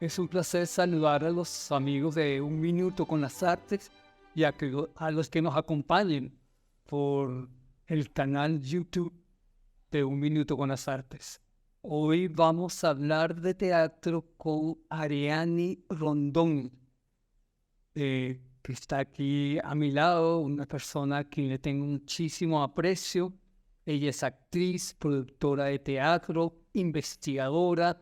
Es un placer saludar a los amigos de Un Minuto con las Artes y a los que nos acompañen por el canal YouTube de Un Minuto con las Artes. Hoy vamos a hablar de teatro con Ariani Rondón, que está aquí a mi lado, una persona a quien le tengo muchísimo aprecio. Ella es actriz, productora de teatro, investigadora,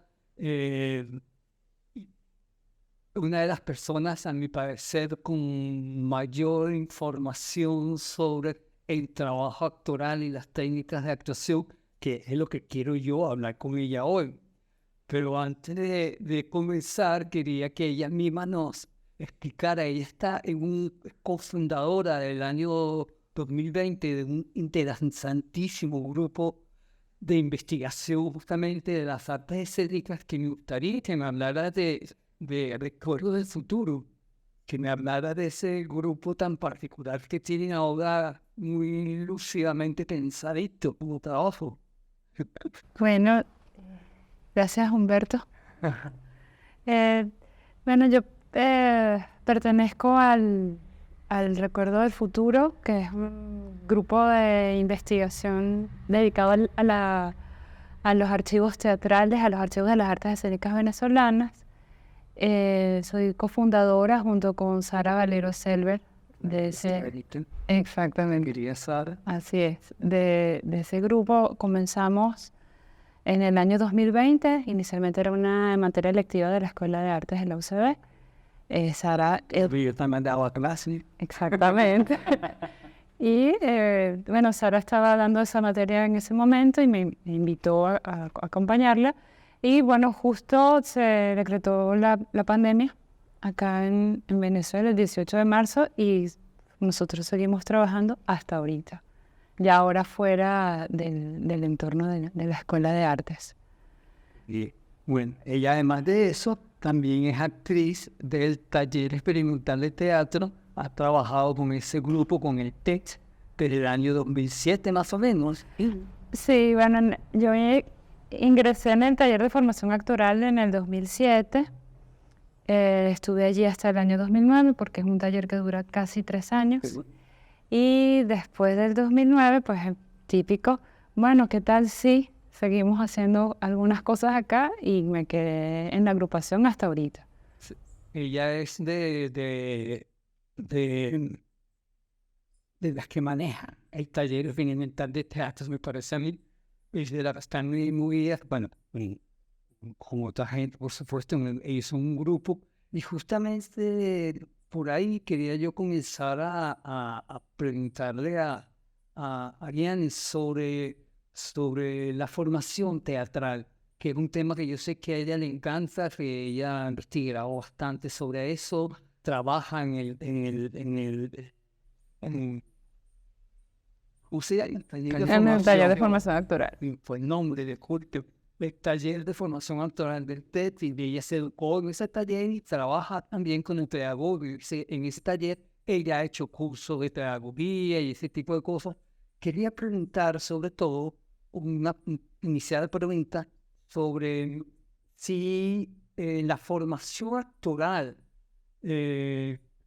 una de las personas, a mi parecer, con mayor información sobre el trabajo actoral y las técnicas de actuación, que es lo que quiero yo hablar con ella hoy. Pero antes de comenzar, quería que ella misma nos explicara. Ella está es cofundadora del año 2020 de un interesantísimo grupo de investigación justamente de las artes escénicas, que me gustaría que me hablara de Recuerdo del Futuro, que me hablara de ese grupo tan particular que tienen ahora muy lúcidamente pensadito como trabajo. Bueno, gracias Humberto. Eh, bueno, yo pertenezco al Recuerdo del Futuro, que es un grupo de investigación dedicado a los archivos teatrales, a los archivos de las artes escénicas venezolanas. Soy cofundadora junto con Sara Valero Selver de ese... Exactamente. Quería Sara. Así es. De ese grupo comenzamos en el año 2020. Inicialmente era una materia electiva de la Escuela de Artes de la UCB. Sara... Yo también daba clase. Exactamente. Y bueno, Sara estaba dando esa materia en ese momento y me invitó a acompañarla. Y bueno, justo se decretó la pandemia acá en Venezuela el 18 de marzo y nosotros seguimos trabajando hasta ahorita, ya ahora fuera del entorno de la Escuela de Artes. Y bueno, ella además de eso también es actriz del Taller Experimental de Teatro. Ha trabajado con ese grupo, con el TEC, desde el año 2007 más o menos. Sí, bueno, yo ingresé en el taller de formación actoral en el 2007. Estuve allí hasta el año 2009 porque es un taller que dura casi 3 años. Y después del 2009, pues típico, bueno, ¿qué tal si seguimos haciendo algunas cosas acá? Y me quedé en la agrupación hasta ahorita. Ella es de las que manejan el taller experimental de teatro, me parece a mí, es de las que están muy, bueno, con otra gente, por supuesto, ellos son un grupo, y justamente por ahí quería yo comenzar a preguntarle a Ariane sobre la formación teatral, que es un tema que yo sé que a ella le encanta, que ella ha investigado bastante sobre eso, trabaja en el taller de formación actoral. fue el nombre de culto, el taller de formación actoral del TED, y ella se educó en ese taller y trabaja también con el pedagogo. En ese taller ella ha hecho cursos de pedagogía y ese tipo de cosas. Quería preguntar sobre todo, inicial pregunta sobre si la formación actoral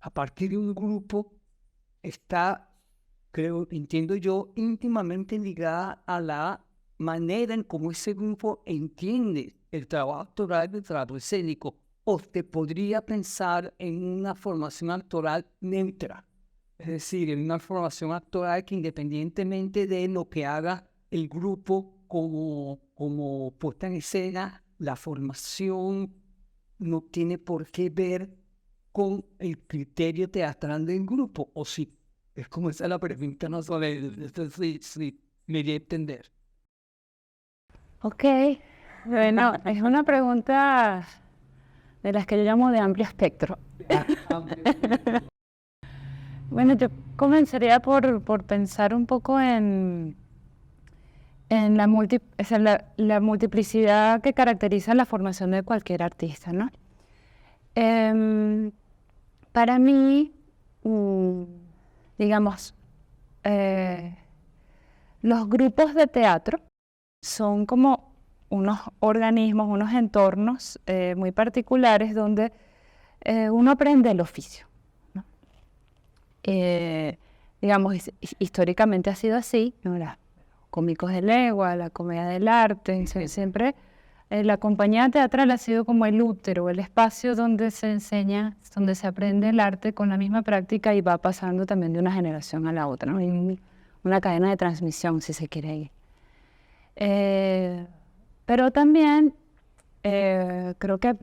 a partir de un grupo está, creo, entiendo yo, íntimamente ligada a la manera en cómo ese grupo entiende el trabajo actoral del teatro escénico, o te podría pensar en una formación actoral neutra, es decir, en una formación actoral que independientemente de lo que haga el grupo como puesta en escena, la formación no tiene por qué ver con el criterio teatral del grupo, o sí. Es como esa la pregunta, no solo si me di a entender. Ok, bueno, es una pregunta de las que yo llamo de amplio espectro. Bueno, yo comenzaría por pensar un poco en la multiplicidad que caracteriza la formación de cualquier artista, ¿no? Para mí, digamos, los grupos de teatro son como unos organismos, unos entornos muy particulares donde uno aprende el oficio, ¿no? Digamos, históricamente ha sido así, ¿no? Los cómicos de legua, la comedia del arte, siempre la compañía teatral ha sido como el útero, el espacio donde se enseña, donde se aprende el arte con la misma práctica y va pasando también de una generación a la otra, ¿no? Hay una cadena de transmisión, si se quiere ir. Pero también creo que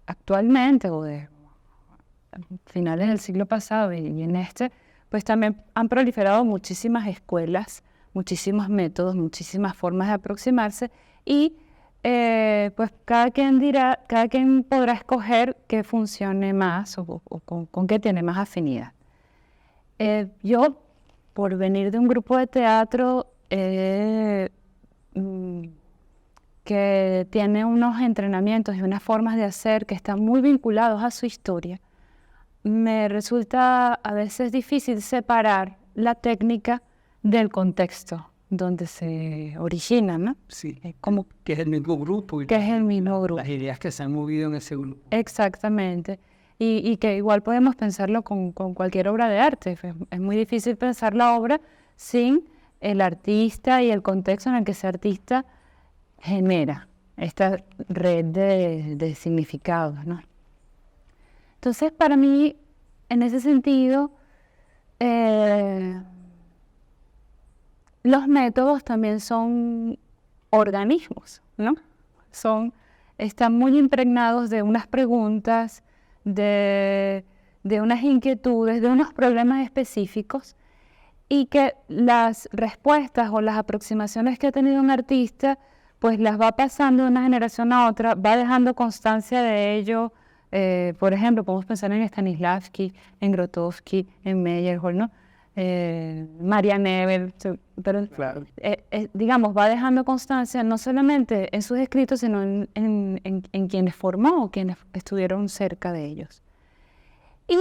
actualmente o de finales del siglo pasado y en pues también han proliferado muchísimas escuelas, muchísimos métodos, muchísimas formas de aproximarse y pues cada quien podrá escoger qué funcione más o con qué tiene más afinidad. Yo, por venir de un grupo de teatro que tiene unos entrenamientos y unas formas de hacer que están muy vinculados a su historia, me resulta a veces difícil separar la técnica del contexto donde se origina, ¿no? Sí, Como que es el mismo grupo. que es el mismo grupo. Las ideas que se han movido en ese grupo. Exactamente. Y que igual podemos pensarlo con cualquier obra de arte. Es muy difícil pensar la obra sin el artista y el contexto en el que ese artista genera esta red de significados, ¿no? Entonces, para mí, en ese sentido, los métodos también son organismos, ¿no? Están muy impregnados de unas preguntas, de unas inquietudes, de unos problemas específicos, y que las respuestas o las aproximaciones que ha tenido un artista, pues las va pasando de una generación a otra, va dejando constancia de ello. Por ejemplo, podemos pensar en Stanislavski, en Grotowski, en Meyerhold, ¿no? Maria Nevel, pero Claro. digamos, va dejando constancia no solamente en sus escritos, sino en quienes formó o quienes estuvieron cerca de ellos. Y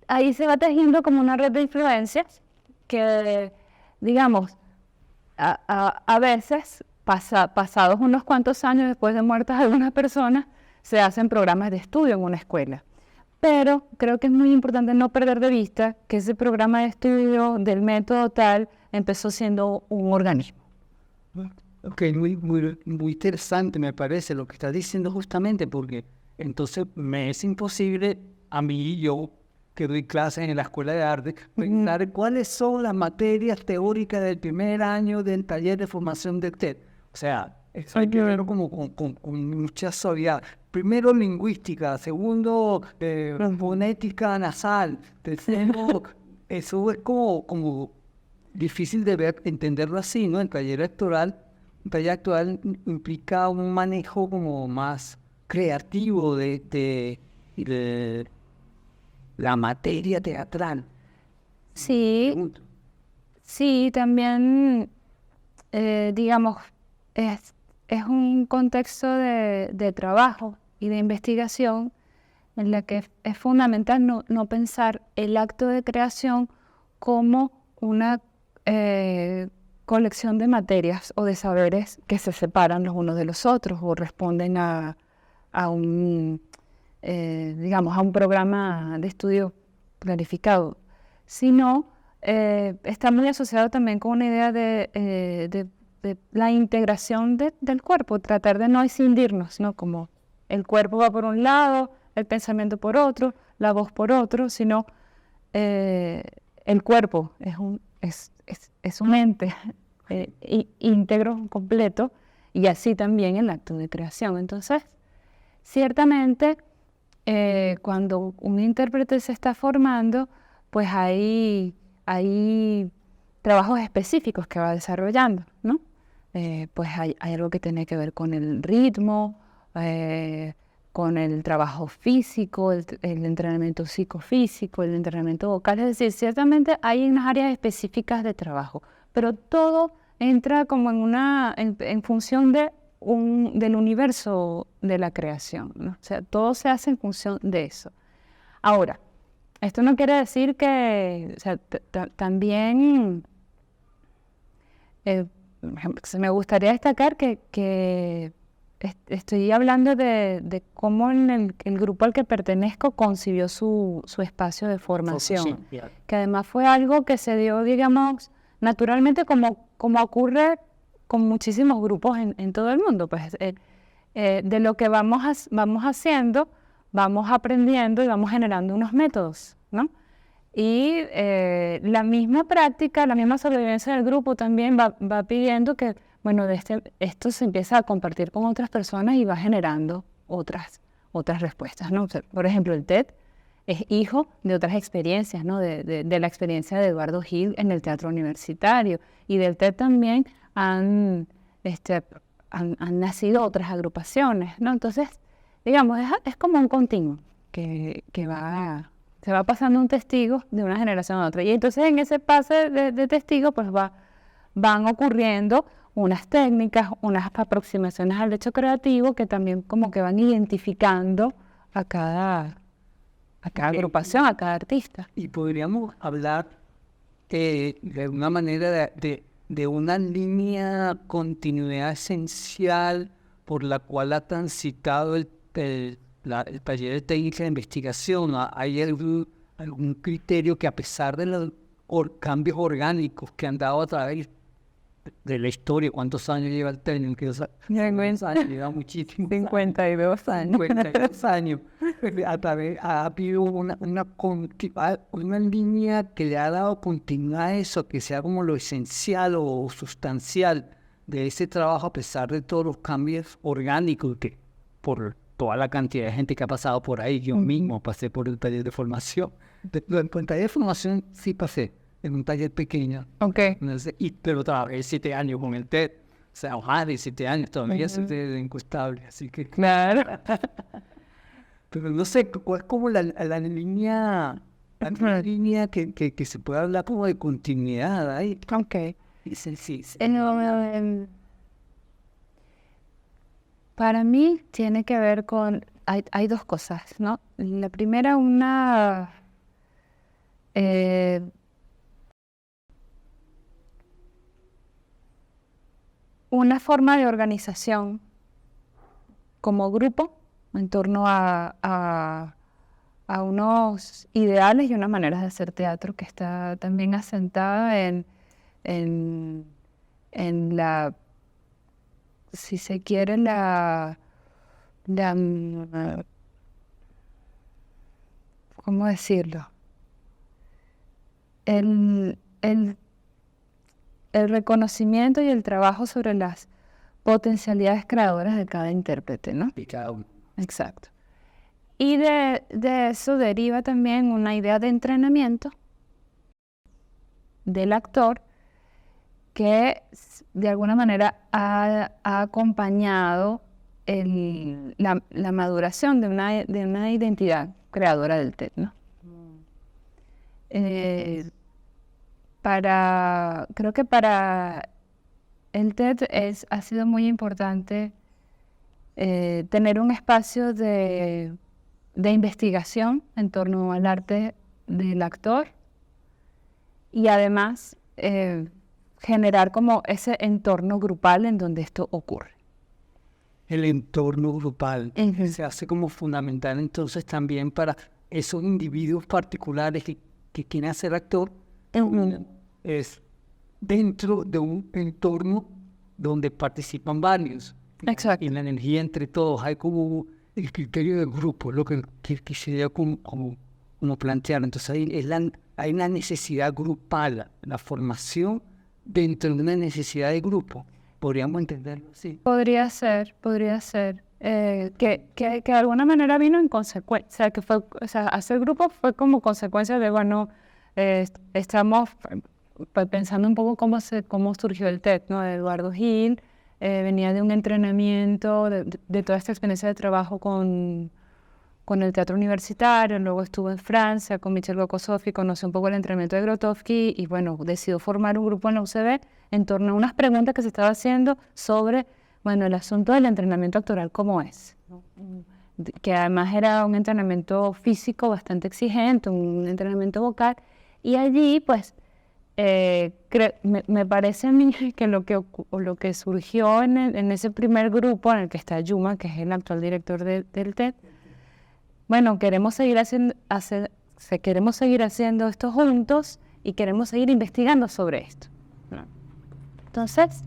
ahí se va tejiendo como una red de influencias que, digamos, a veces, pasados unos cuantos años después de muertas algunas personas, se hacen programas de estudio en una escuela. Pero creo que es muy importante no perder de vista que ese programa de estudio del método tal empezó siendo un organismo. Ok, muy interesante me parece lo que estás diciendo justamente porque entonces me es imposible a mí, yo que doy clases en la escuela de arte, pensar cuáles son las materias teóricas del primer año del taller de formación del TED. O sea, eso hay que verlo como con mucha suavidad. Primero lingüística, segundo fonética nasal, tercero, eso es como difícil de ver, entenderlo así, ¿no? El taller actual implica un manejo como más creativo de la materia teatral. Sí, sí, también, digamos, es un contexto de trabajo y de investigación en la que es fundamental no pensar el acto de creación como una colección de materias o de saberes que se separan los unos de los otros o responden a un, digamos, a un programa de estudio planificado, sino está muy asociado también con una idea de la integración del cuerpo, tratar de no escindirnos, ¿no? Como el cuerpo va por un lado, el pensamiento por otro, la voz por otro, sino el cuerpo es un ente íntegro, completo, y así también el acto de creación. Entonces, ciertamente, cuando un intérprete se está formando, pues hay trabajos específicos que va desarrollando, ¿no? Pues hay algo que tiene que ver con el ritmo, con el trabajo físico, el entrenamiento psicofísico, el entrenamiento vocal. Es decir, ciertamente hay unas áreas específicas de trabajo, pero todo entra como en función del universo de la creación, ¿no? O sea, todo se hace en función de eso. Ahora, esto no quiere decir que, o sea, también me gustaría destacar que estoy hablando de cómo el grupo al que pertenezco concibió su espacio de formación, que además fue algo que se dio, digamos, naturalmente como ocurre con muchísimos grupos en todo el mundo. Pues de lo que vamos haciendo, vamos aprendiendo y vamos generando unos métodos, ¿no? Y la misma práctica, la misma sobrevivencia del grupo también va pidiendo que, bueno, esto se empieza a compartir con otras personas y va generando otras respuestas, ¿no? O sea, por ejemplo, el TED es hijo de otras experiencias, ¿no? De la experiencia de Eduardo Gil en el teatro universitario. Y del TED también han nacido otras agrupaciones, ¿no? Entonces, digamos, es como un continuo que se va pasando un testigo de una generación a otra. Y entonces en ese pase de testigo, pues van ocurriendo unas técnicas, unas aproximaciones al hecho creativo que también como que van identificando a cada agrupación, a cada artista. Y podríamos hablar de una manera de una línea continuidad esencial por la cual ha transitado el taller de técnica de investigación. ¿Hay algún criterio que, a pesar de los cambios orgánicos que han dado a través de la historia? ¿Cuántos años lleva el técnico? Lleva muchísimo. 52 años. 52 años. Ha habido una línea que le ha dado continuidad a eso, que sea como lo esencial o sustancial de ese trabajo, a pesar de todos los cambios orgánicos que por toda la cantidad de gente que ha pasado por ahí. Yo mismo pasé por el taller de formación. En el taller de formación sí pasé, en un taller pequeño. Okay. Pero trabajé 7 años con el TED. O sea, más de 7 años todavía es incostable, así que... Claro. Pero no sé, ¿cuál es como la línea que se puede hablar como de continuidad ahí? Ok. Sí. Para mí tiene que ver con... Hay dos cosas, ¿no? La primera, una forma de organización como grupo en torno a unos ideales y unas maneras de hacer teatro que está también asentada en la, si se quiere, ¿cómo decirlo? El reconocimiento y el trabajo sobre las potencialidades creadoras de cada intérprete, ¿no? Y cada uno. Exacto. Y de eso deriva también una idea de entrenamiento del actor que de alguna manera ha acompañado la maduración de una identidad creadora del TED, ¿no? Creo que para el TED ha sido muy importante tener un espacio de investigación en torno al arte del actor y además generar como ese entorno grupal en donde esto ocurre. El entorno grupal se hace como fundamental entonces también para esos individuos particulares que quieren ser actor. Es dentro de un entorno donde participan varios. Exacto. Y la energía entre todos. Hay como el criterio del grupo, lo que quisiera como plantear. Entonces hay una necesidad grupal, la formación dentro de una necesidad de grupo. ¿Podríamos entenderlo así? Podría ser. Que de alguna manera vino en consecuencia. Hacer grupo fue como consecuencia de, bueno, estamos pensando un poco cómo surgió el TED, ¿no? De Eduardo Gil. Venía de un entrenamiento, de toda esta experiencia de trabajo con el teatro universitario, luego estuvo en Francia con Michel Gokosoff, conoció un poco el entrenamiento de Grotowski y bueno, decidió formar un grupo en la UCB en torno a unas preguntas que se estaba haciendo sobre, bueno, el asunto del entrenamiento actoral, ¿cómo es? Que además era un entrenamiento físico bastante exigente, un entrenamiento vocal, y allí pues me parece a mí que lo que surgió en ese primer grupo en el que está Yuma, que es el actual director del TED, bueno, queremos seguir haciendo esto juntos y queremos seguir investigando sobre esto, ¿no? Entonces,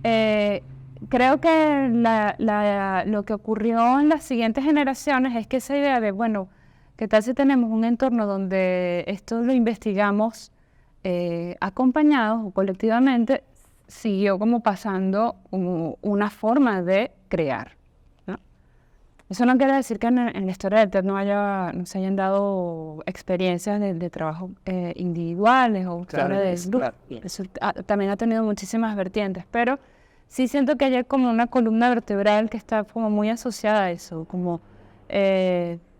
creo que lo que ocurrió en las siguientes generaciones es que esa idea de, bueno, ¿qué tal si tenemos un entorno donde esto lo investigamos acompañados o colectivamente? Siguió como pasando una forma de crear, ¿no? Eso no quiere decir que en la historia del TED no se hayan dado experiencias de trabajo individuales o fuera del grupo. Claro. Eso también ha tenido muchísimas vertientes, pero sí siento que hay como una columna vertebral que está como muy asociada a eso, como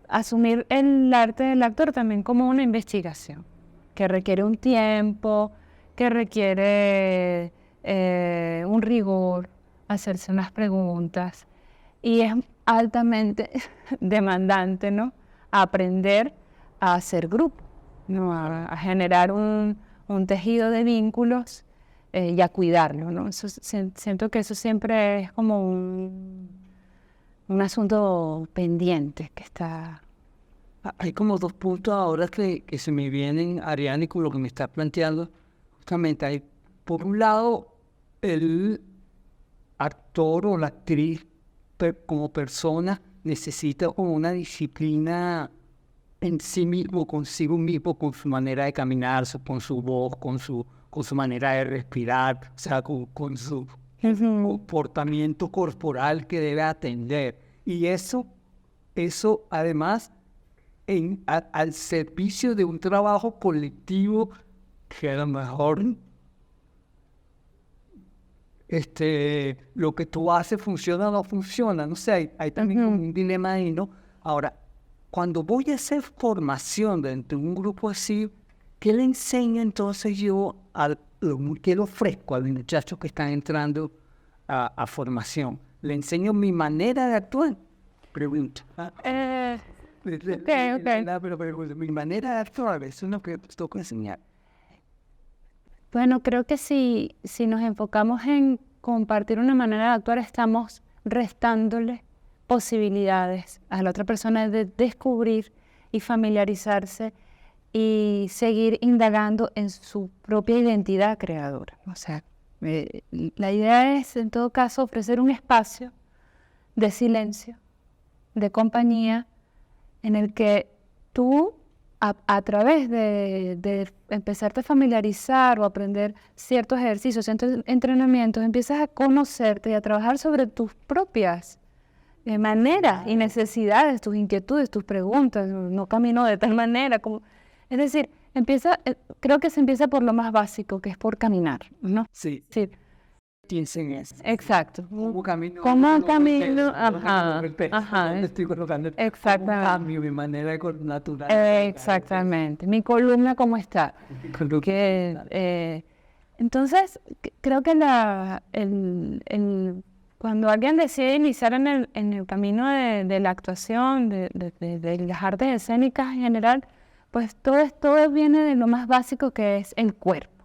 asumir el arte del actor también como una investigación, que requiere un tiempo, que requiere un rigor, hacerse unas preguntas, y es altamente demandante, ¿no? A aprender a hacer grupo, ¿no? A generar un tejido de vínculos y a cuidarlo, ¿no? Siento que eso siempre es como un asunto pendiente que está... Hay como 2 puntos ahora que se me vienen, Ariane, con lo que me estás planteando. Justamente hay, por un lado, el actor o la actriz como persona necesita como una disciplina en sí mismo, consigo mismo, con su manera de caminar, con su voz, con su manera de respirar, o sea, con su comportamiento corporal que debe atender. Y eso además, al servicio de un trabajo colectivo que a lo mejor lo que tú haces funciona o no funciona, no sé, hay también como un dilema ahí, ¿no? Ahora, cuando voy a hacer formación dentro de un grupo así, ¿qué le enseño entonces yo qué le ofrezco a los muchachos que están entrando a formación? ¿Le enseño mi manera de actuar? Pregunto. Pero mi manera de actuar, eso es lo que tengo que enseñar. Bueno, creo que si nos enfocamos en compartir una manera de actuar, estamos restándole posibilidades a la otra persona de descubrir y familiarizarse y seguir indagando en su propia identidad creadora. O sea, la idea es, en todo caso, ofrecer un espacio de silencio, de compañía, en el que tú, a través de empezarte a familiarizar o aprender ciertos ejercicios, ciertos entrenamientos, empiezas a conocerte y a trabajar sobre tus propias maneras y necesidades, tus inquietudes, tus preguntas. No camino de tal manera. Es decir, creo que se empieza por lo más básico, que es por caminar, ¿no? Sí. Sí. Piensen eso. Exacto. ¿Cómo camino? Ajá. Estoy colocando Exactamente. un cambio, mi manera de natural. Exactamente. Mi columna, ¿cómo está? Entonces, creo que cuando alguien decide iniciar en el camino de la actuación, de las artes escénicas en general, pues todo viene de lo más básico, que es el cuerpo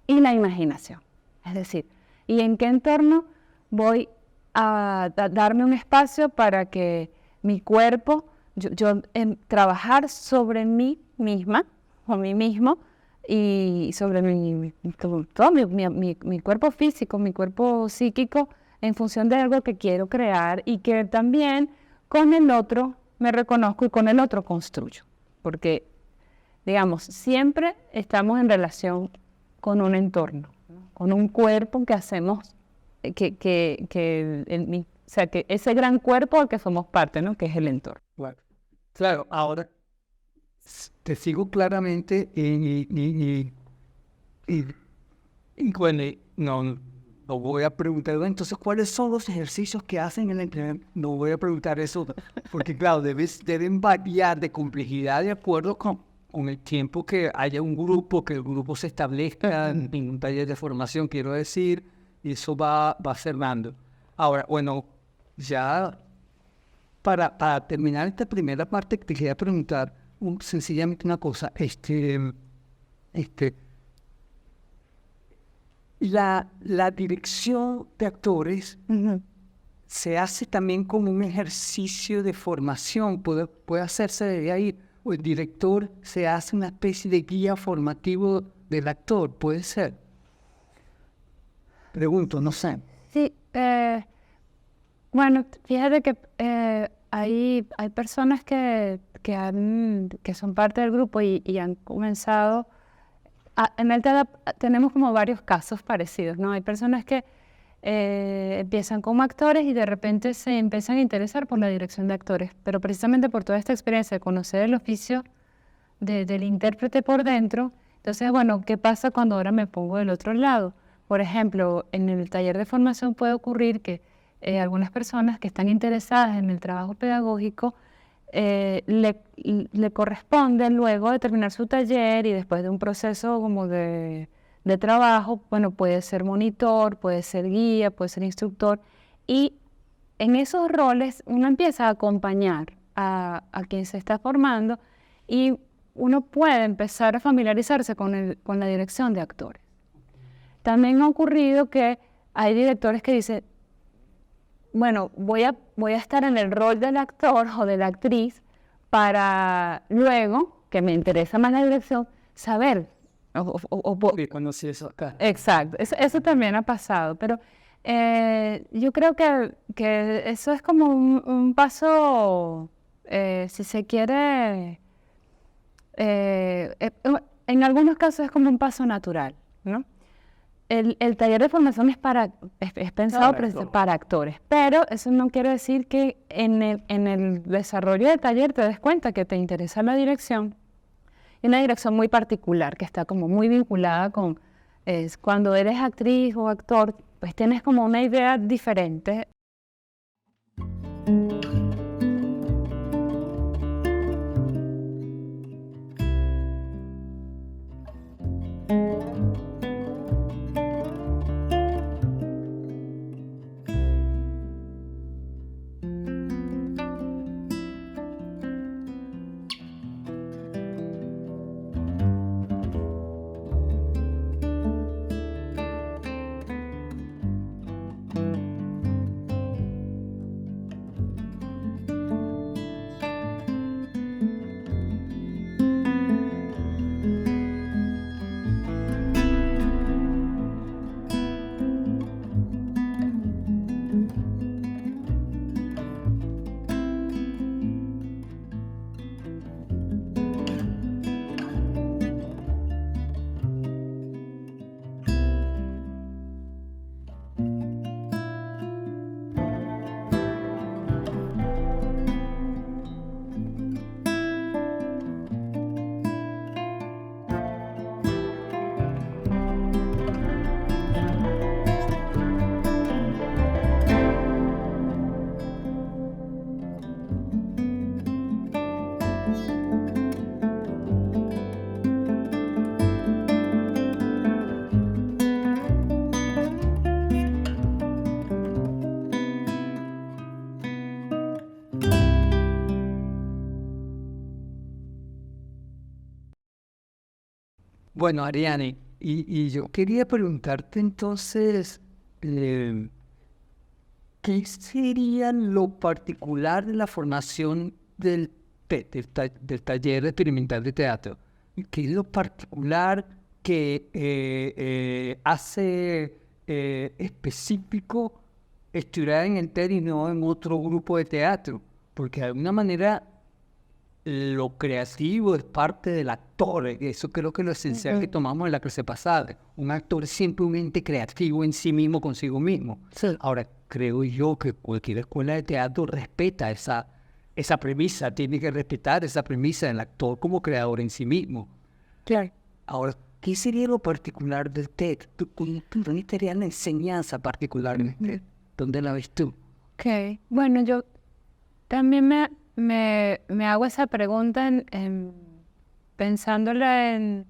y la imaginación. Es decir, ¿y en qué entorno voy a darme un espacio para que mi cuerpo, trabajar sobre mí misma o mí mismo y sobre todo mi cuerpo físico, mi cuerpo psíquico, en función de algo que quiero crear, y que también con el otro me reconozco y con el otro construyo? Porque, digamos, siempre estamos en relación con un entorno, con un cuerpo que hacemos, que ese gran cuerpo al que somos parte, ¿no? Que es el entorno. Claro, ahora te sigo claramente y bueno, no voy a preguntar, entonces, ¿cuáles son los ejercicios que hacen en el entrenamiento? No voy a preguntar eso, porque claro, deben variar de complejidad de acuerdo con el tiempo que haya un grupo, que el grupo se establezca en un taller de formación, quiero decir, y eso va cerrando. Ahora, bueno, ya para terminar esta primera parte, te quería preguntar sencillamente una cosa. La dirección de actores Ujú. se hace también como un ejercicio de formación, puede hacerse de ahí, o el director se hace una especie de guía formativo del actor, puede ser. Pregunto, no sé. Sí, bueno, fíjate que hay personas que son parte del grupo y han comenzado. En el TED tenemos como varios casos parecidos, ¿no? Hay personas que empiezan como actores y de repente se empiezan a interesar por la dirección de actores, pero precisamente por toda esta experiencia de conocer el oficio del intérprete por dentro. Entonces, bueno, ¿qué pasa cuando ahora me pongo del otro lado? Por ejemplo, en el taller de formación puede ocurrir que algunas personas que están interesadas en el trabajo pedagógico le corresponde luego de terminar su taller y después de un proceso como de trabajo, bueno, puede ser monitor, puede ser guía, puede ser instructor, y en esos roles uno empieza a acompañar a quien se está formando y uno puede empezar a familiarizarse con la dirección de actores. También ha ocurrido que hay directores que dicen, bueno, voy a estar en el rol del actor o de la actriz para luego, que me interesa más la dirección, saber. Conocí eso acá. Exacto, eso también ha pasado, pero yo creo que eso es como un paso, si se quiere, en algunos casos es como un paso natural, ¿no? El taller de formación es pensado para actores, pero eso no quiere decir que en el desarrollo del taller te des cuenta que te interesa la dirección, y una dirección muy particular que está como muy vinculada con, cuando eres actriz o actor, pues tienes como una idea diferente. Bueno, Ariane, y yo quería preguntarte entonces, ¿qué sería lo particular de la formación del TED, del Taller Experimental de Teatro? ¿Qué es lo particular que hace específico estudiar en el TED y no en otro grupo de teatro? Porque de alguna manera lo creativo es parte del actor, eso creo que es lo esencial que tomamos en la clase pasada. Un actor es siempre un ente creativo en sí mismo, consigo mismo. Sí. Ahora, creo yo que cualquier escuela de teatro respeta esa premisa, tiene que respetar esa premisa del actor como creador en sí mismo. Claro. Ahora, ¿qué sería lo particular del TED? ¿Dónde estaría la enseñanza particular en el TED? ¿Dónde la ves tú? Ok, bueno, yo también me hago esa pregunta pensándola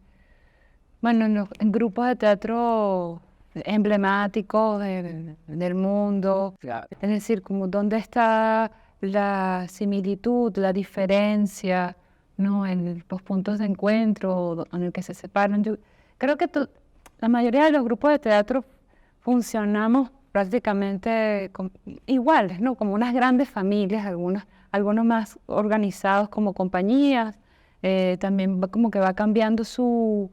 bueno, en grupos de teatro emblemáticos del mundo. Claro. Es decir, como dónde está la similitud, la diferencia, ¿no? En los puntos de encuentro en el que se separan. Yo creo que la mayoría de los grupos de teatro funcionamos prácticamente iguales, ¿no? Como unas grandes familias, algunos más organizados como compañías, también como que va cambiando sus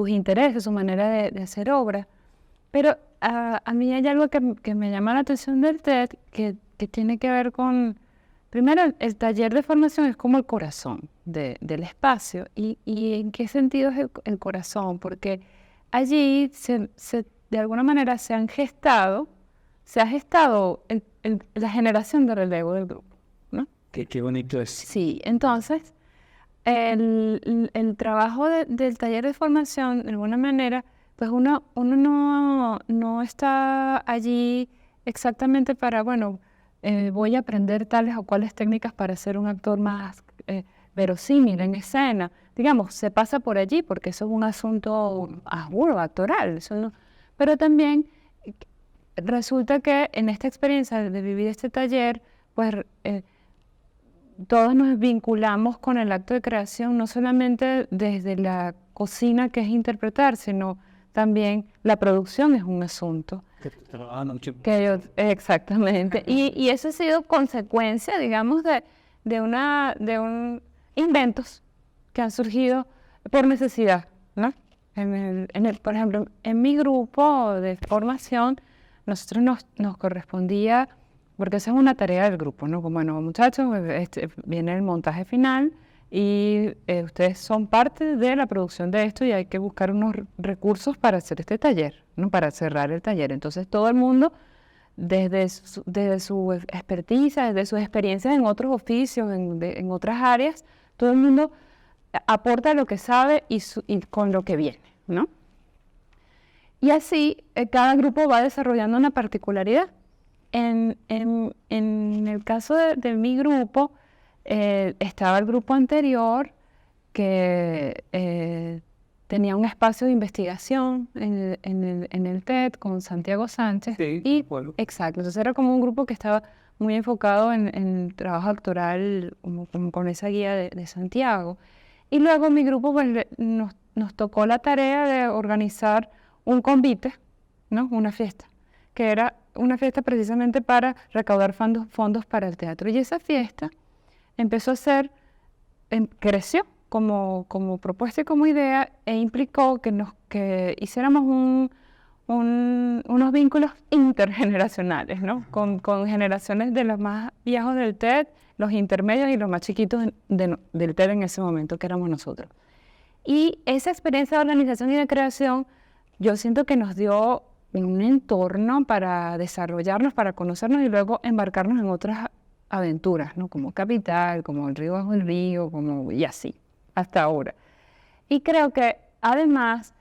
intereses, su manera de hacer obras. Pero a mí hay algo que me llama la atención del TED, que tiene que ver con, primero, el taller de formación es como el corazón del espacio. ¿Y en qué sentido es el corazón? Porque allí de alguna manera se ha gestado la generación de relevo del grupo, ¿no? Qué bonito es. Sí, entonces, el trabajo del taller de formación, de alguna manera, pues uno no está allí exactamente para, bueno, voy a aprender tales o cuales técnicas para ser un actor más verosímil en escena. Digamos, se pasa por allí porque eso es un asunto actoral. Pero también resulta que en esta experiencia de vivir este taller, pues todos nos vinculamos con el acto de creación, no solamente desde la cocina, que es interpretar, sino también la producción es un asunto. Exactamente. Y eso ha sido consecuencia, digamos, de inventos que han surgido por necesidad, ¿no? Por ejemplo, en mi grupo de formación, nosotros nos correspondía, porque esa es una tarea del grupo, ¿no? Como, bueno, muchachos, viene el montaje final y ustedes son parte de la producción de esto y hay que buscar unos recursos para hacer este taller, ¿no? Para cerrar el taller. Entonces, todo el mundo, desde su experticia, desde sus experiencias en otros oficios, en otras áreas, todo el mundo aporta lo que sabe y con lo que viene, ¿no? Y así cada grupo va desarrollando una particularidad. En el caso de mi grupo, estaba el grupo anterior que tenía un espacio de investigación en el TED con Santiago Sánchez. Sí, bueno. Exacto, entonces era como un grupo que estaba muy enfocado en el trabajo actoral, como con esa guía de Santiago. Y luego mi grupo pues, nos tocó la tarea de organizar un convite, ¿no? Una fiesta, que era una fiesta precisamente para recaudar fondos para el teatro. Y esa fiesta empezó a creció como propuesta y como idea e implicó que hiciéramos unos vínculos intergeneracionales, ¿no? Con generaciones de los más viejos del TED, los intermedios y los más chiquitos del TED en ese momento, que éramos nosotros. Y esa experiencia de organización y de creación, yo siento que nos dio un entorno para desarrollarnos, para conocernos y luego embarcarnos en otras aventuras, ¿no? Como Capital, como El Río Bajo el Río, y así, hasta ahora. Y creo que además,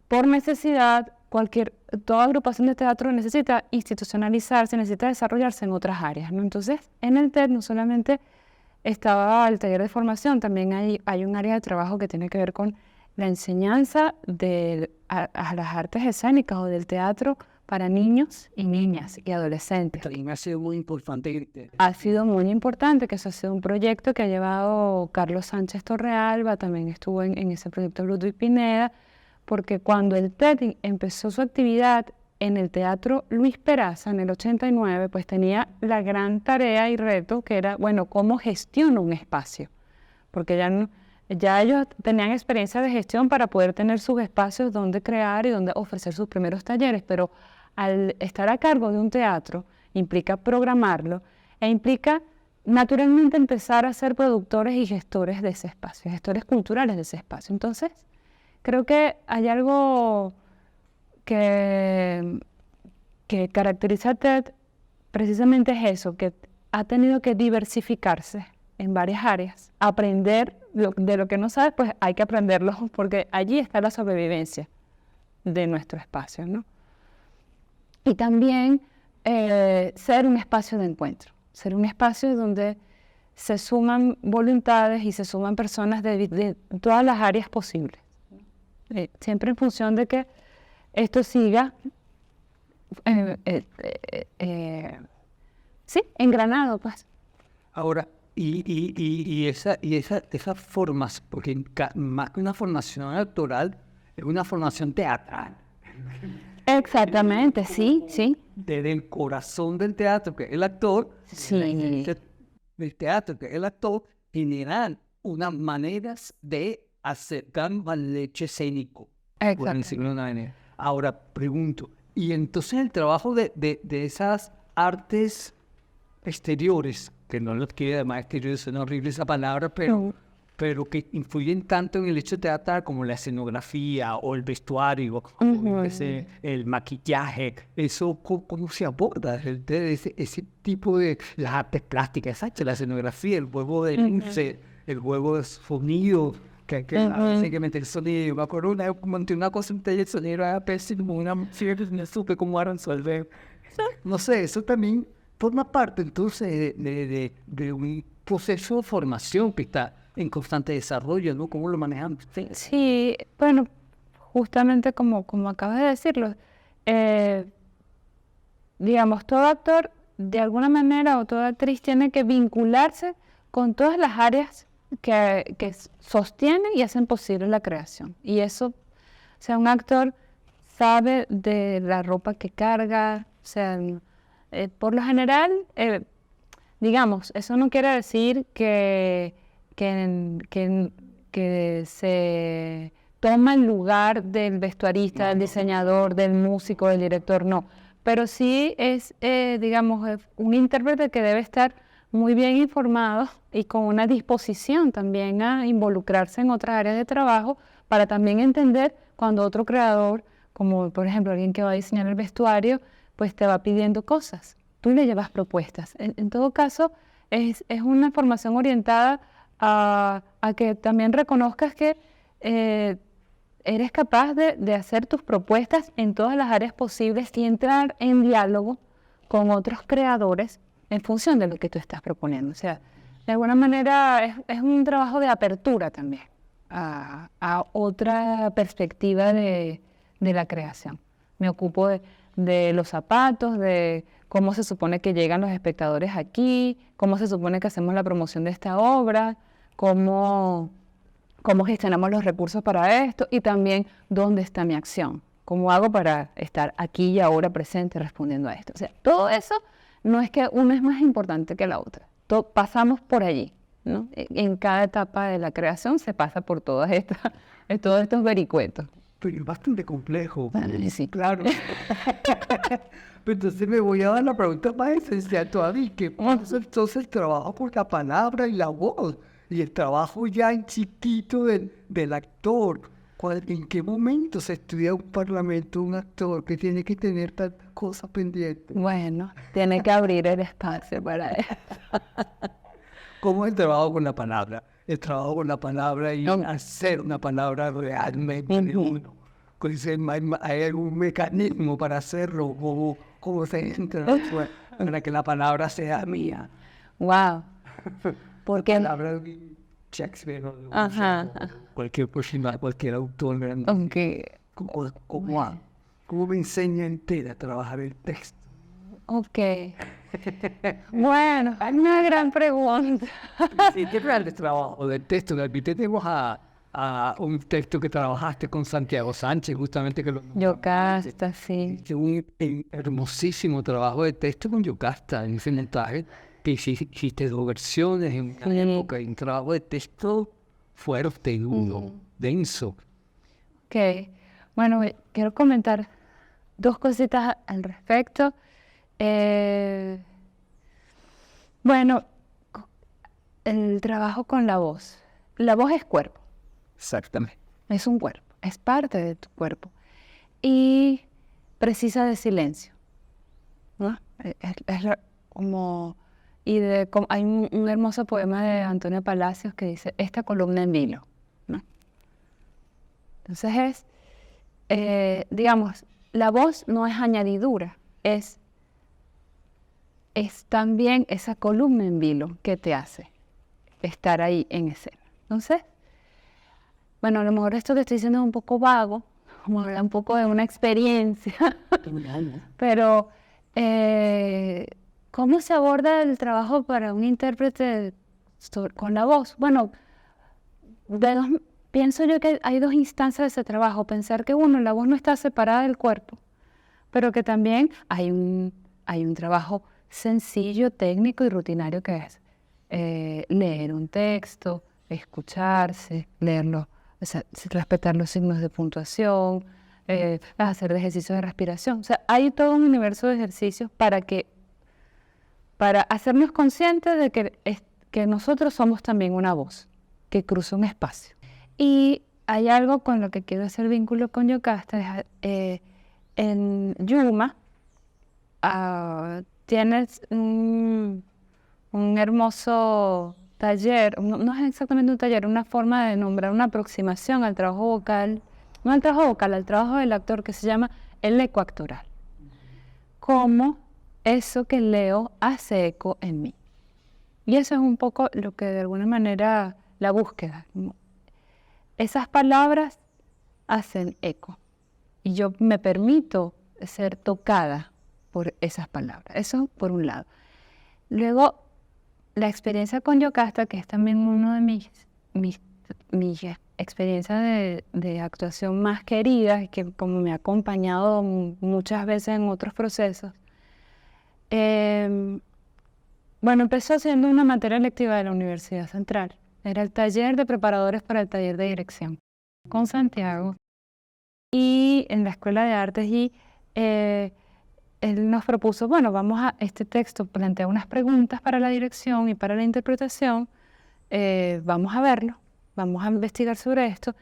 por necesidad, toda agrupación de teatro necesita institucionalizarse, necesita desarrollarse en otras áreas, ¿no? Entonces, en el TED no solamente estaba el taller de formación, también hay un área de trabajo que tiene que ver con la enseñanza a las artes escénicas o del teatro para niños y niñas y adolescentes. También ha sido muy importante. Ha sido muy importante, que eso ha sido un proyecto que ha llevado Carlos Sánchez Torrealba, también estuvo en ese proyecto Ludwig Pineda, porque cuando el TED empezó su actividad en el Teatro Luis Peraza en el 89, pues tenía la gran tarea y reto que era, bueno, ¿cómo gestiono un espacio? Porque ya ellos tenían experiencia de gestión para poder tener sus espacios donde crear y donde ofrecer sus primeros talleres, pero al estar a cargo de un teatro implica programarlo e implica naturalmente empezar a ser productores y gestores de ese espacio, gestores culturales de ese espacio. Entonces, creo que hay algo que caracteriza a TED, precisamente es eso, que ha tenido que diversificarse en varias áreas. Aprender de lo que no sabes, pues hay que aprenderlo, porque allí está la sobrevivencia de nuestro espacio, ¿no? Y también ser un espacio de encuentro, ser un espacio donde se suman voluntades y se suman personas de todas las áreas posibles. Siempre en función de que esto siga engranado, pues. Ahora, y esas formas, porque más que una formación actoral, es una formación teatral. Exactamente, sí, sí. Desde el corazón del teatro, que es el actor, Sí. la esencia del teatro, que es el actor, generan unas maneras de acercar al hecho escénico, por Exacto. decirlo de una manera. Ahora, pregunto, y entonces el trabajo de esas artes exteriores, que no los quiero llamar exteriores, suena horrible esa palabra, pero que influyen tanto en el hecho teatral como la escenografía o el vestuario, o yo qué sé, el maquillaje, eso, ¿cómo se aborda ese tipo de las artes plásticas, exacto, la escenografía, el juego de luces, el juego de sonido, que hay que meter sonido. Me acuerdo una vez monté una cosa en el sonido era pésimo, no supe cómo era resolver. No sé, eso también forma parte entonces de un proceso de formación que está en constante desarrollo, ¿no? ¿Cómo lo manejan ustedes? Sí, bueno, justamente como acabas de decirlo, digamos, todo actor, de alguna manera, o toda actriz tiene que vincularse con todas las áreas que sostienen y hacen posible la creación. Y eso, o sea, un actor sabe de la ropa que carga, o sea, por lo general, digamos, eso no quiere decir que se toma el lugar del vestuarista, del diseñador, del músico, del director, no. Pero sí es, digamos, un intérprete que debe estar muy bien informado y con una disposición también a involucrarse en otras áreas de trabajo para también entender cuando otro creador, como por ejemplo alguien que va a diseñar el vestuario, pues te va pidiendo cosas. Tú le llevas propuestas. En todo caso, es una formación orientada a que también reconozcas que eres capaz de hacer tus propuestas en todas las áreas posibles y entrar en diálogo con otros creadores en función de lo que tú estás proponiendo. O sea, de alguna manera es un trabajo de apertura también a otra perspectiva de la creación. Me ocupo de los zapatos, de cómo se supone que llegan los espectadores aquí, cómo se supone que hacemos la promoción de esta obra, cómo gestionamos los recursos para esto y también dónde está mi acción, cómo hago para estar aquí y ahora presente respondiendo a esto. O sea, todo eso no es que una es más importante que la otra, pasamos por allí, ¿no? En cada etapa de la creación se pasa por todos estos vericuetos. Pero es bastante complejo. Sí. Claro. Pero entonces me voy a dar la pregunta más esencial todavía. ¿Qué pasa entonces el trabajo con la palabra y la voz? Y el trabajo ya en chiquito del actor. ¿En qué momento se estudia un parlamento, un actor que tiene que tener tantas cosas pendientes? Bueno, tiene que abrir el espacio para eso. ¿Cómo es el trabajo con la palabra? El trabajo con la palabra y hacer una palabra realmente de uno. ¿Hay algún mecanismo para hacerlo? ¿Cómo se entra para que la palabra sea mía? Wow. Porque la palabra de Shakespeare o Ajá. cualquier persona, cualquier autor. Okay. ¿Cómo me enseña entera a trabajar el texto? Ok. Bueno, es una gran pregunta. Sí, ¿qué tal el trabajo del texto? Tenemos a un texto que trabajaste con Santiago Sánchez, justamente que lo Yocasta, sí. hice un hermosísimo trabajo de texto con Yocasta en ese montaje, que hiciste 2 versiones en una época, y un trabajo de texto fuerte, duro, denso. Ok. Bueno, quiero comentar 2 cositas al respecto. Bueno, el trabajo con la voz. La voz es cuerpo. Exactamente. Es un cuerpo, es parte de tu cuerpo. Y precisa de silencio, ¿no? Hay un hermoso poema de Antonio Palacios que dice, esta columna en vilo, ¿no? Entonces digamos, la voz no es añadidura, es también esa columna en vilo que te hace estar ahí en escena. Entonces, bueno, a lo mejor esto que estoy diciendo es un poco vago, como hablar un poco de una experiencia, pero ¿cómo se aborda el trabajo para un intérprete con la voz? Bueno, pienso yo que hay dos instancias de ese trabajo. Pensar que uno, la voz no está separada del cuerpo, pero que también hay un trabajo sencillo, técnico y rutinario que es leer un texto, escucharse, leerlo, o sea, respetar los signos de puntuación, hacer ejercicios de respiración. O sea, hay todo un universo de ejercicios para hacernos conscientes de que nosotros somos también una voz que cruza un espacio. Y hay algo con lo que quiero hacer vínculo con Yocasta. En Yuma tienes un hermoso taller, no es exactamente un taller, una forma de nombrar una aproximación al trabajo vocal, no al trabajo vocal, al trabajo del actor, que se llama el eco actoral. Cómo eso que leo hace eco en mí. Y eso es un poco lo que de alguna manera la búsqueda. Esas palabras hacen eco y yo me permito ser tocada por esas palabras. Eso por un lado. Luego, la experiencia con Yocasta, que es también uno de mis experiencias de actuación más queridas, que como me ha acompañado muchas veces en otros procesos. Bueno, empezó siendo una materia electiva de la Universidad Central. Era el taller de preparadores para el taller de dirección con Santiago. Y en la Escuela de Artes él nos propuso, bueno, este texto plantea unas preguntas para la dirección y para la interpretación, vamos a verlo, vamos a investigar sobre esto,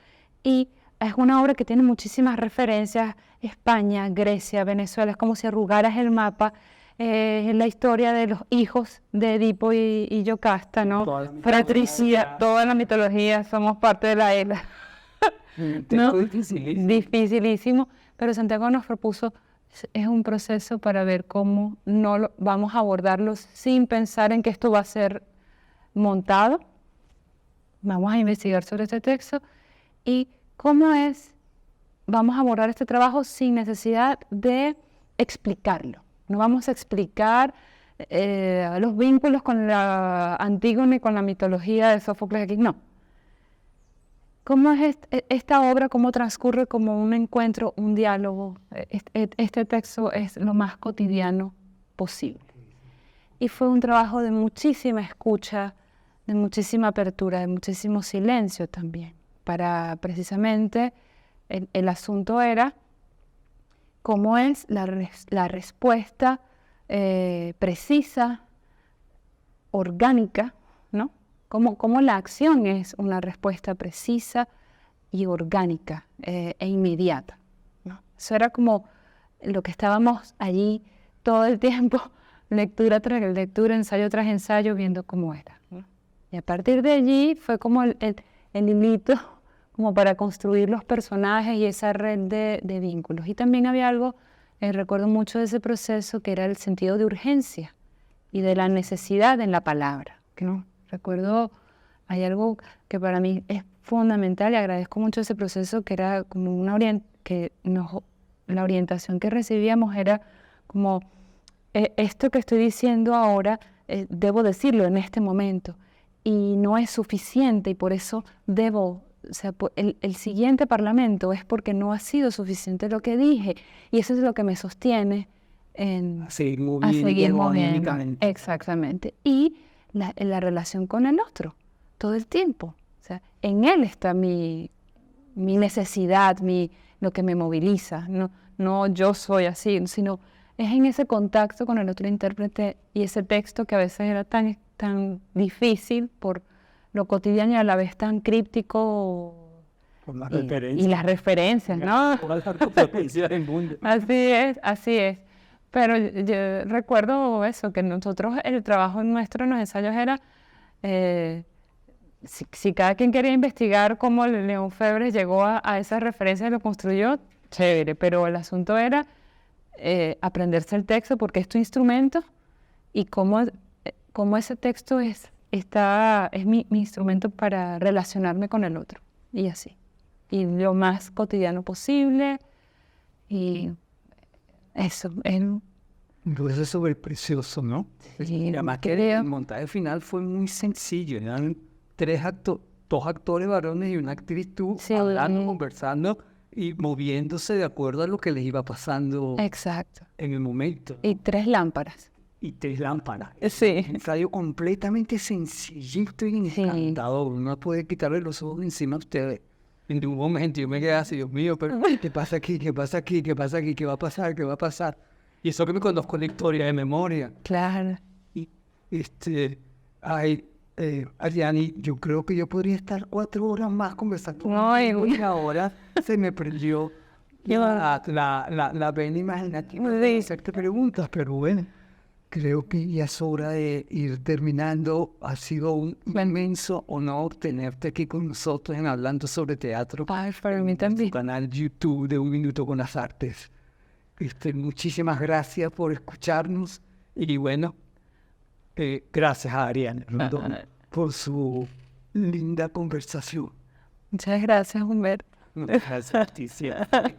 y es una obra que tiene muchísimas referencias, España, Grecia, Venezuela, es como si arrugaras el mapa, la historia de los hijos de Edipo y Yocasta, ¿no? Fratricida, toda la mitología, somos parte de la ELA. ¿No? Dificilísimo, pero Santiago nos propuso, es un proceso para ver cómo vamos a abordarlo sin pensar en que esto va a ser montado. Vamos a investigar sobre este texto y vamos a abordar este trabajo sin necesidad de explicarlo. No vamos a explicar los vínculos con la Antígona y con la mitología de Sófocles aquí, no. ¿Cómo es esta obra, cómo transcurre como un encuentro, un diálogo? Este texto es lo más cotidiano posible. Y fue un trabajo de muchísima escucha, de muchísima apertura, de muchísimo silencio también. Para precisamente, el asunto era cómo es la respuesta precisa, orgánica, ¿no? Cómo la acción es una respuesta precisa y orgánica e inmediata, ¿no? Eso era como lo que estábamos allí todo el tiempo, lectura tras lectura, ensayo tras ensayo, viendo cómo era, ¿no? Y a partir de allí fue como el hilito como para construir los personajes y esa red de vínculos. Y también había algo, recuerdo mucho de ese proceso, que era el sentido de urgencia y de la necesidad en la palabra, ¿no? Recuerdo, hay algo que para mí es fundamental y agradezco mucho ese proceso, que era como la orientación que recibíamos era como, esto que estoy diciendo ahora, debo decirlo en este momento, y no es suficiente, y por eso o sea, el siguiente parlamento es porque no ha sido suficiente lo que dije, y eso es lo que me sostiene a seguir moviendo. Exactamente. Y la relación con el otro, todo el tiempo. O sea, en él está mi necesidad, lo que me moviliza. No yo soy así, sino es en ese contacto con el otro intérprete y ese texto que a veces era tan difícil por lo cotidiano y a la vez tan críptico. Por las referencias. Y las referencias, ¿no? Así es. Pero yo recuerdo eso, que nosotros, el trabajo nuestro en los ensayos era, si cada quien quería investigar cómo León Febres llegó a esas referencias y lo construyó, chévere, pero el asunto era aprenderse el texto porque es tu instrumento y cómo ese texto es mi instrumento para relacionarme con el otro, y así. Y lo más cotidiano posible, y eso es un proceso súper precioso, ¿no? Sí, y además que el montaje final fue muy sencillo, eran 3 actos dos actores varones y una actriz tú, Sí. hablando, conversando y moviéndose de acuerdo a lo que les iba pasando Exacto. en el momento. Y 3 lámparas. Y 3 lámparas. Sí. Un ensayo completamente sencillito y encantador. No puede quitarle los ojos encima a ustedes. En un momento yo me quedé así, Dios mío, pero ¿qué pasa aquí? ¿Qué pasa aquí? ¿Qué pasa aquí? ¿Qué va a pasar? ¿Qué va a pasar? Y eso que me conozco la historia de memoria. Claro. Y Ariani, yo creo que yo podría estar 4 horas más conversando Ay, contigo y ahora se me perdió la vena imaginativa de hacerte preguntas, pero bueno, creo que ya es hora de ir terminando. Ha sido un inmenso honor tenerte aquí con nosotros en Hablando sobre Teatro. Ay, para mí En también. tu canal YouTube de Un Minuto con las Artes. Muchísimas gracias por escucharnos y bueno, gracias a Ariana Rondón por su linda conversación. Muchas gracias, Humberto. Gracias a ti siempre.